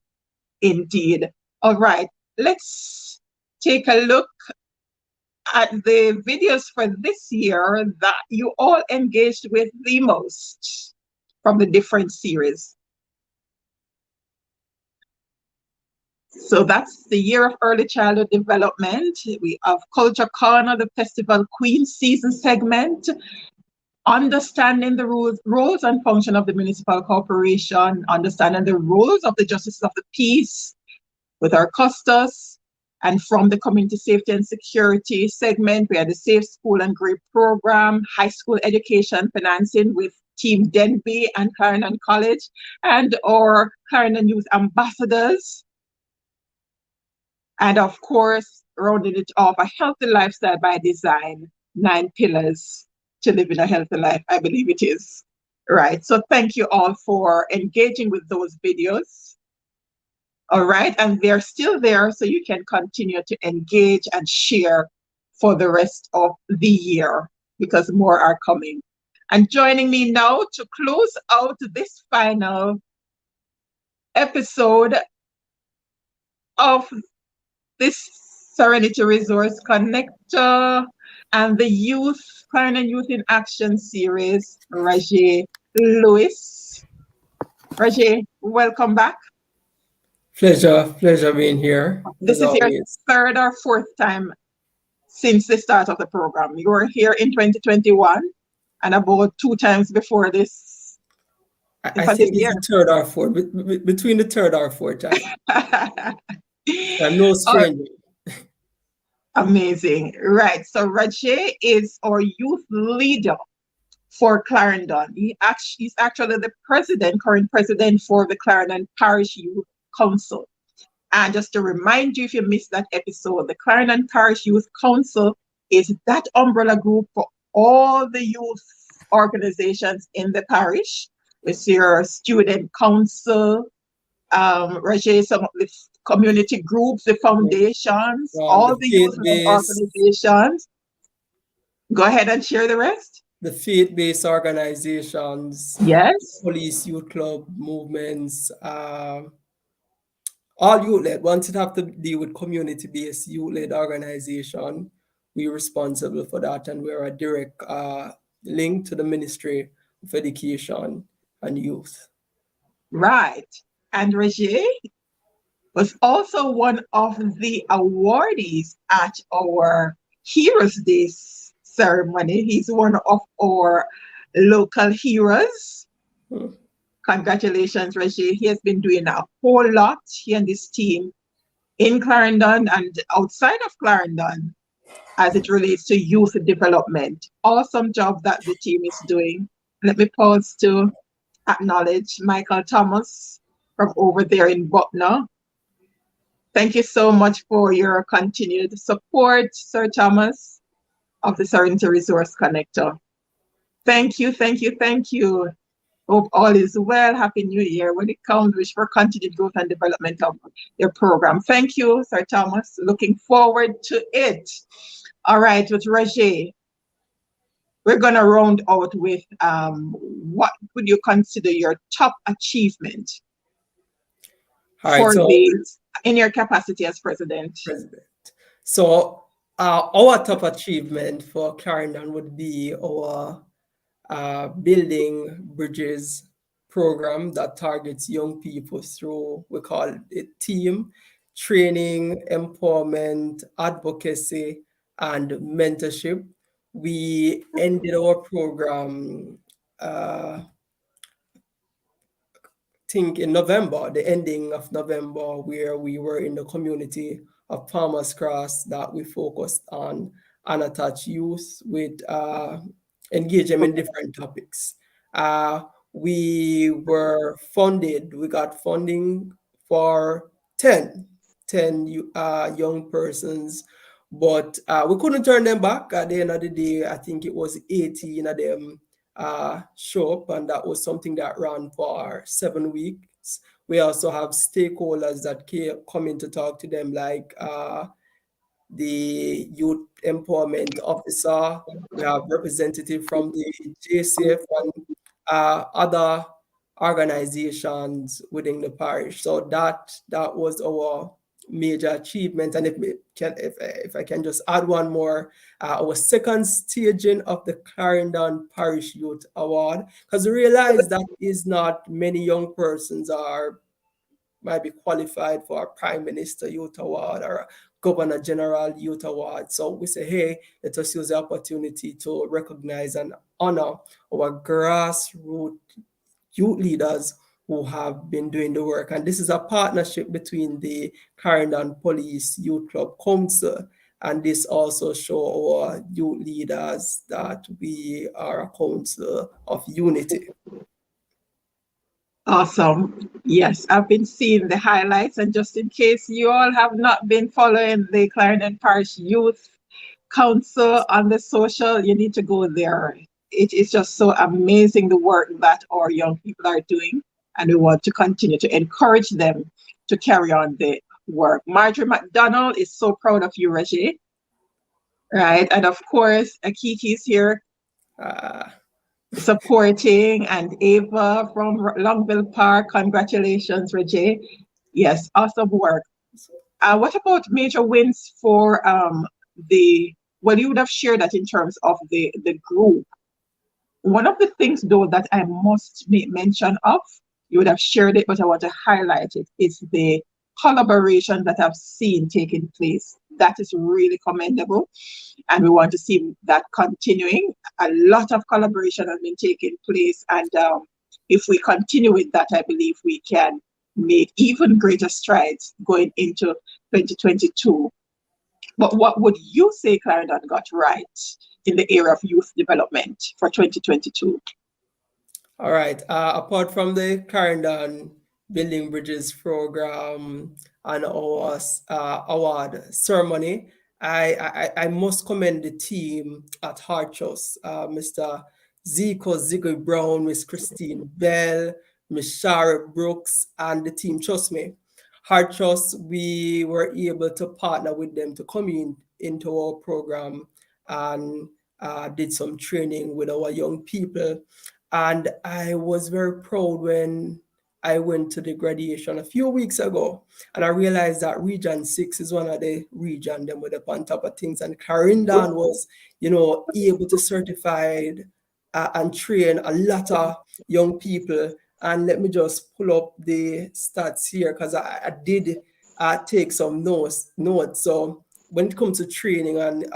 indeed. All right. Let's take a look at the videos for this year that you all engaged with the most from the different series. So that's the year of early childhood development. We have Culture Corner, the Festival Queen season segment, understanding the roles and function of the municipal corporation, understanding the roles of the justices of the peace with our custos. And from the community safety and security segment, we had the Safe School and Grade program, high school education financing with Team Denby and Clarendon College, and our Clarendon Youth ambassadors. And of course, rounding it off, a healthy lifestyle by design 9 pillars to living a healthy life. I believe it is. Right. So thank you all for engaging with those videos. All right. And they're still there, so you can continue to engage and share for the rest of the year because more are coming. And joining me now to close out this final episode of this Serenity Resource Connector and the Clarendon Youth in Action series, Rajae Lewis. Rajae, welcome back. Pleasure being here, This as is your always. third or fourth time since the start of the program. You were here in 2021 and about 2 times before this. I think it's the third or fourth, between the third or fourth time. I'm no stranger. Amazing. Right. So Rajae is our youth leader for Clarendon. He's actually the current president for the Clarendon Parish Youth Council. And just to remind you, if you missed that episode, the Clarendon Parish Youth Council is that umbrella group for all the youth organizations in the parish. It's your student council, Rajae, some of the community groups, the foundations, all the youth organizations. Go ahead and share the rest. The faith-based organizations, yes, police, youth club, movements, all youth-led. Once it have to deal with community-based youth-led organization, we're responsible for that, and we're a direct link to the Ministry of Education and Youth. Right. And Rajae was also one of the awardees at our Heroes Day ceremony. He's one of our local heroes. Congratulations, Rajae. He has been doing a whole lot, he and his team, in Clarendon and outside of Clarendon as it relates to youth development. Awesome job that the team is doing. Let me pause to acknowledge Michael Thomas from over there in Butner. Thank you so much for your continued support, Sir Thomas, of the Serenity Resource Connector. Thank you, thank you, thank you. Hope all is well. Happy New Year. When it counts, wish for continued growth and development of your program. Thank you, Sir Thomas. Looking forward to it. All right, with Rajae, we're going to round out with what would you consider your top achievement in your capacity as president? So our top achievement for Clarendon would be our building bridges program that targets young people through, we call it team training, empowerment, advocacy, and mentorship. We ended our program think in November, the ending of November, where we were in the community of Palmer's Cross that we focused on unattached youth with engagement in different topics. We got funding for 10 young persons, but we couldn't turn them back. At the end of the day, I think it was 18 of them show up, and that was something that ran for 7 weeks. We also have stakeholders that come in to talk to them, like the youth empowerment officer. We have representative from the JCF and other organizations within the parish. So that was our major achievement. And if I can just add one more, our second staging of the Clarendon Parish Youth Award, because we realize that is not many young persons might be qualified for a Prime Minister Youth Award or a Governor General Youth Award. So we say, hey, let us use the opportunity to recognize and honor our grassroots youth leaders who have been doing the work. And this is a partnership between the Clarendon Police Youth Club Council, and this also shows our youth leaders that we are a council of unity. Awesome. Yes, I've been seeing the highlights, and just in case you all have not been following the Clarendon Parish Youth Council on the social, you need to go there. It is just so amazing the work that our young people are doing, and we want to continue to encourage them to carry on the work. Marjorie McDonald is so proud of you, Rajae, right? And of course, Akiki's here Uh, supporting, and Ava from Longville Park. Congratulations, Rajae. Yes, awesome work. What about major wins for the, well, you would have shared that in terms of the group. One of the things, though, that I must make mention of, you would have shared it, but I want to highlight it, is the collaboration that I've seen taking place. That is really commendable, and we want to see that continuing. A lot of collaboration has been taking place, and if we continue with that, I believe we can make even greater strides going into 2022. But what would you say Clarendon got right in the area of youth development for 2022? All right. Apart from the Clarendon Building Bridges program and our award ceremony, I must commend the team at Harchos, Mr. Zico Ziggy Brown, Miss Christine Bell, Miss Shara Brooks, and the team. Trust me, Harchos, we were able to partner with them to come into our program and did some training with our young people. And I was very proud when I went to the graduation a few weeks ago, and I realized that Region 6 is one of the region them with up on top of things. And Clarendon was, able to certify and train a lot of young people. And let me just pull up the stats here because I did take some notes. So when it comes to training and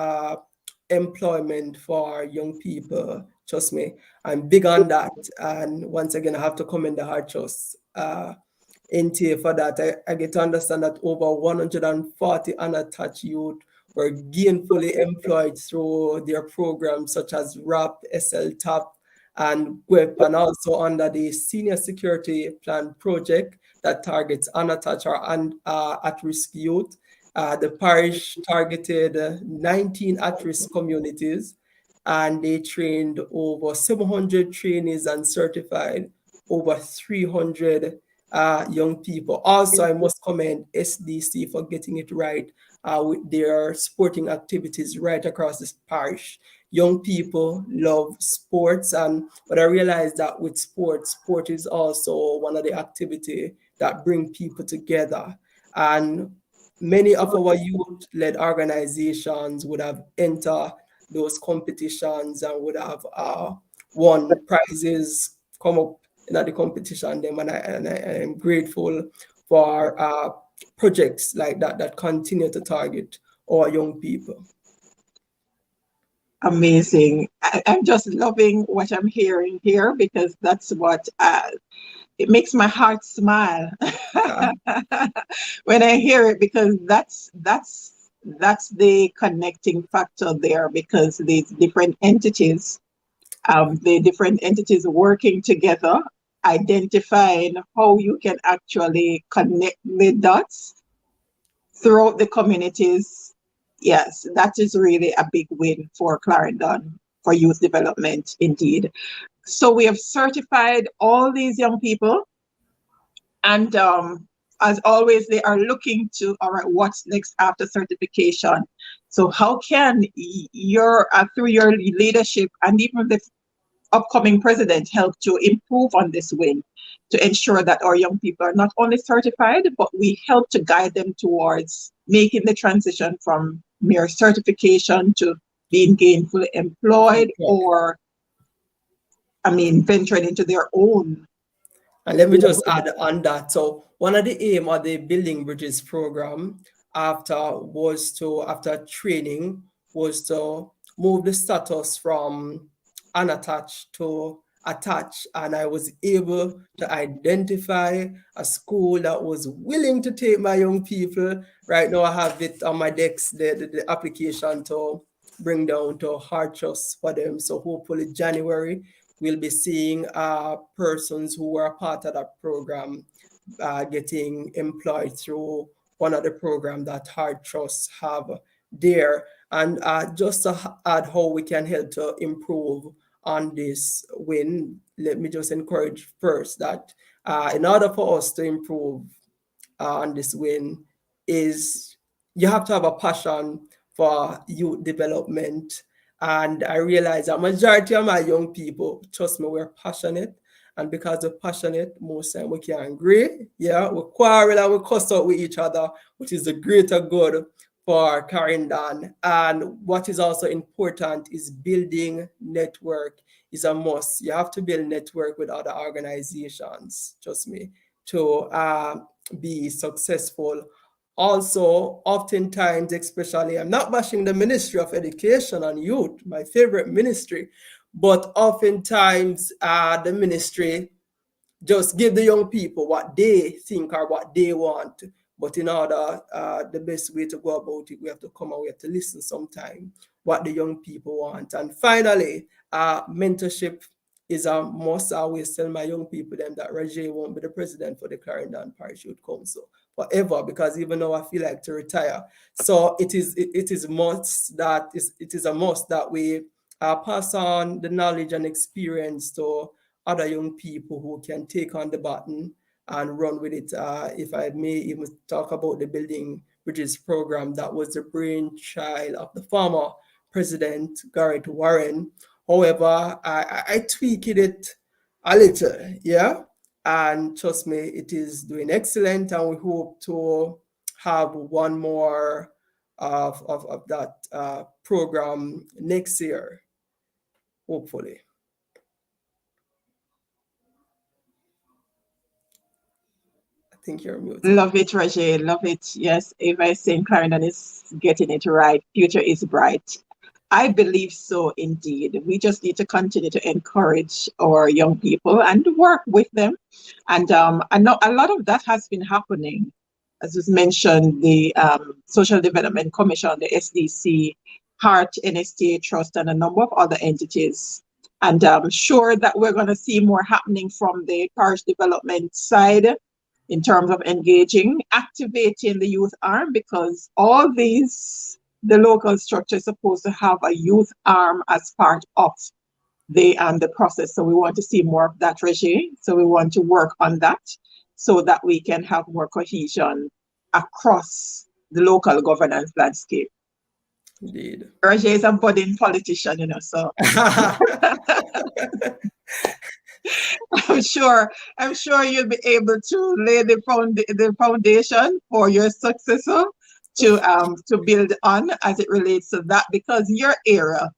employment for young people, trust me, I'm big on that. And once again, I have to commend the Hard Trust NTA for that. I get to understand that over 140 unattached youth were gainfully employed through their programs such as RAP, SL TAP, and WEP, and also under the Senior Security Plan project that targets unattached or at-risk youth. The parish targeted 19 at-risk communities, and they trained over 700 trainees and certified over 300 young people. Also, I must commend SDC for getting it right with their sporting activities right across this parish. Young people love sports, but I realized that with sport is also one of the activity that bring people together. And many of our youth-led organizations would have entered those competitions and would have won prizes, come up in the competition. Them, and I am grateful for projects like that continue to target our young people. Amazing. I'm just loving what I'm hearing here, because that's what it makes my heart smile when I hear it, because that's the connecting factor there, because these different entities, the different entities working together, identifying how you can actually connect the dots throughout the communities. Yes, that is really a big win for Clarendon for youth development, indeed. So we have certified all these young people, and as always, they are looking to, all right, what's next after certification? So how can your through your leadership and even the upcoming president help to improve on this win, to ensure that our young people are not only certified, but we help to guide them towards making the transition from mere certification to being gainfully employed, or, venturing into their own. And let me just add on that. So one of the aim of the Building Bridges program after training was to move the status from unattached to attached. And I was able to identify a school that was willing to take my young people. Right now I have it on my desk, the application to bring down to Hard Trust for them. So hopefully January we'll be seeing persons who were part of that program getting employed through one of the programs that Hard Trust have there. And just to add how we can help to improve on this win, let me just encourage first that in order for us to improve on this win is you have to have a passion for youth development. And I realize that majority of my young people, trust me, we're passionate. And because we're passionate, most time we can agree. Yeah, we quarrel and we cuss out with each other, which is the greater good for Clarendon. And what is also important is building network is a must. You have to build network with other organizations, trust me, to be successful. Also, oftentimes, especially, I'm not bashing the Ministry of Education and Youth, my favorite ministry, but oftentimes the ministry just give the young people what they think or what they want. But in order, the best way to go about it, we have to come and we have to listen sometime what the young people want. And finally, mentorship is a must. I always tell my young people them that Rajae won't be the president for the Clarendon Parish Youth Council forever, because even though I feel like to retire, so it is must that it is a must that we pass on the knowledge and experience to other young people who can take on the baton and run with it. If I may even talk about the Building Bridges program, that was the brainchild of the former President Garrett Warren. However, I tweaked it a little, yeah, and trust me, it is doing excellent, and we hope to have one more of that program next year, hopefully. I think you're muted. Love it, Rajae. Love it. Yes, Ava is saying Clarendon is getting it right. Future is bright. I believe so indeed. We just need to continue to encourage our young people and work with them. And I know a lot of that has been happening. As was mentioned, the Social Development Commission, the SDC, Heart, NSTA Trust, and a number of other entities. And I'm sure that we're going to see more happening from the parish development side in terms of engaging, activating the youth arm, because all these, the local structure is supposed to have a youth arm as part of the process. So we want to see more of that, Rajae. So we want to work on that so that we can have more cohesion across the local governance landscape. Indeed. Rajae is a budding politician, you know, so I'm sure you'll be able to lay the foundation for your successor to build on as it relates to that, because your area,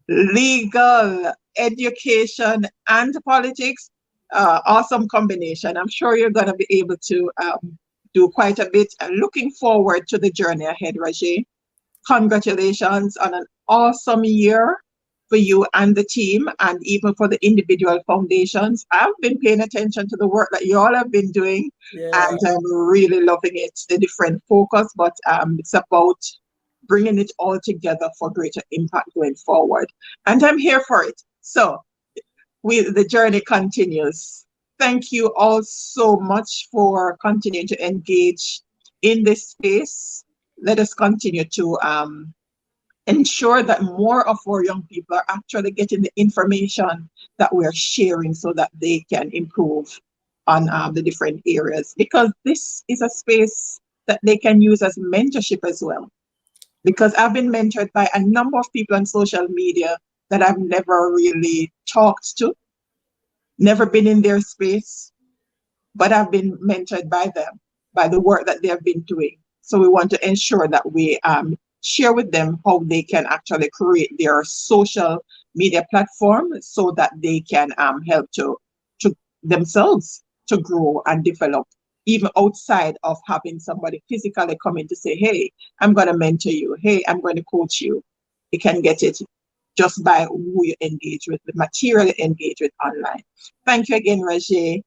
legal, education, and politics, awesome combination. I'm sure you're going to be able to do quite a bit. And looking forward to the journey ahead, Rajae. Congratulations on an awesome year for you and the team, and even for the individual foundations. I've been paying attention to the work that you all have been doing, and I'm really loving it. The different focus, but it's about bringing it all together for greater impact going forward. And I'm here for it. So the journey continues. Thank you all so much for continuing to engage in this space. Let us continue to ensure that more of our young people are actually getting the information that we're sharing so that they can improve on the different areas, because this is a space that they can use as mentorship as well. Because I've been mentored by a number of people on social media that I've never really talked to, never been in their space, but I've been mentored by them, by the work that they have been doing. So we want to ensure that we share with them how they can actually create their social media platform so that they can help to themselves to grow and develop, even outside of having somebody physically come in to say, hey, I'm going to mentor you. Hey, I'm going to coach you. You can get it just by who you engage with, the material you engage with online. Thank you again, Rajae.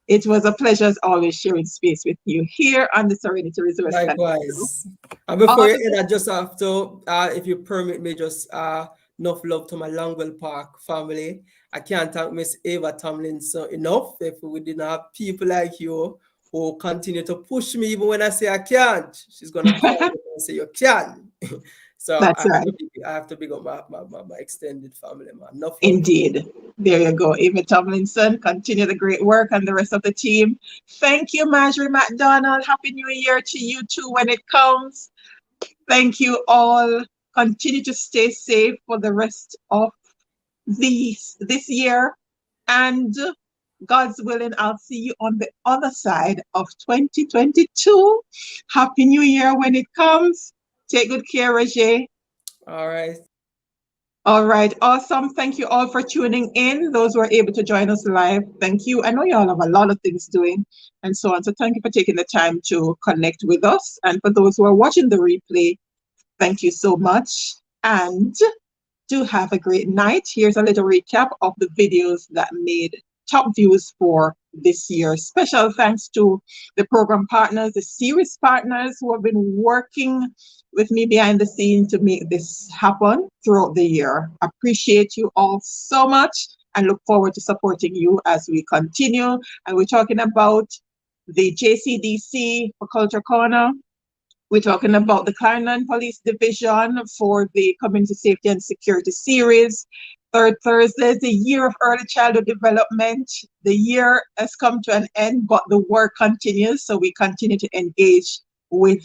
It was a pleasure as always sharing space with you here on the Serenity Resource Center. Likewise. And before you end, I just have to, if you permit me, just enough love to my Longwell Park family. I can't thank Miss Ava Tomlinson enough. If we didn't have people like you who continue to push me even when I say I can't. She's gonna call me and say you can. So That's right. I have to big up my extended family, man. Enough love. Indeed. There you go. Ava Tomlinson, continue the great work and the rest of the team. Thank you, Marjorie McDonald. Happy New Year to you too when it comes. Thank you all. Continue to stay safe for the rest of this year. And God's willing, I'll see you on the other side of 2022. Happy New Year when it comes. Take good care, Rajae. All right. All right, awesome. Thank you all for tuning in. Those who are able to join us live, thank you. I know you all have a lot of things doing and so on. So thank you for taking the time to connect with us. And for those who are watching the replay, thank you so much. And do have a great night. Here's a little recap of the videos that made top views for this year. Special thanks to the program partners, the series partners who have been working with me behind the scenes to make this happen throughout the year. Appreciate you all so much and look forward to supporting you as we continue. And we're talking about the JCDC for Culture Corner. We're talking about the Clarendon Police Division for the Community Safety and Security Series. Third Thursday is the year of early childhood development. The year has come to an end, but the work continues. So we continue to engage with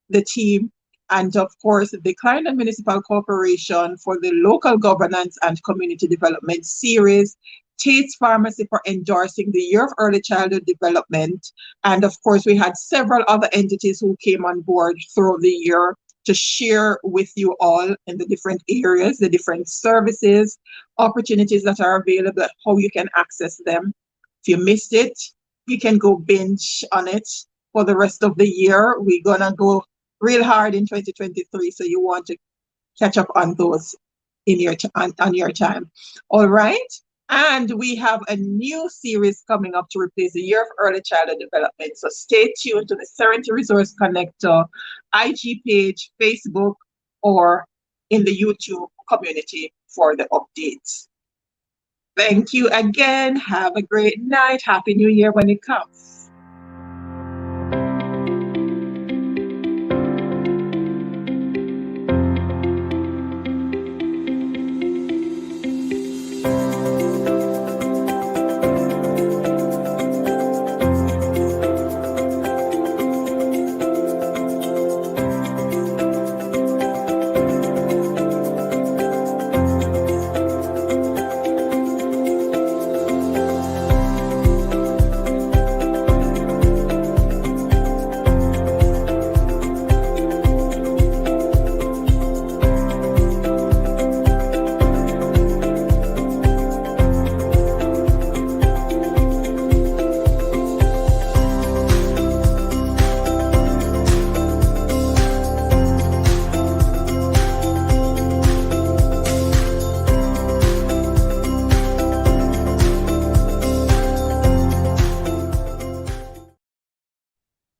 the team. And of course, the Clarendon Municipal Corporation for the Local Governance and Community Development Series. Tate's Pharmacy for endorsing the year of early childhood development. And of course, we had several other entities who came on board throughout the year to share with you all in the different areas, the different services, opportunities that are available, how you can access them. If you missed it, you can go binge on it for the rest of the year. We're gonna go real hard in 2023, so you want to catch up on those in your on your time. All right. And we have a new series coming up to replace the year of early childhood development. So stay tuned to the Serenity Resource Connector IG page, Facebook, or in the YouTube community for the updates. Thank you again. Have a great night. Happy New Year when it comes.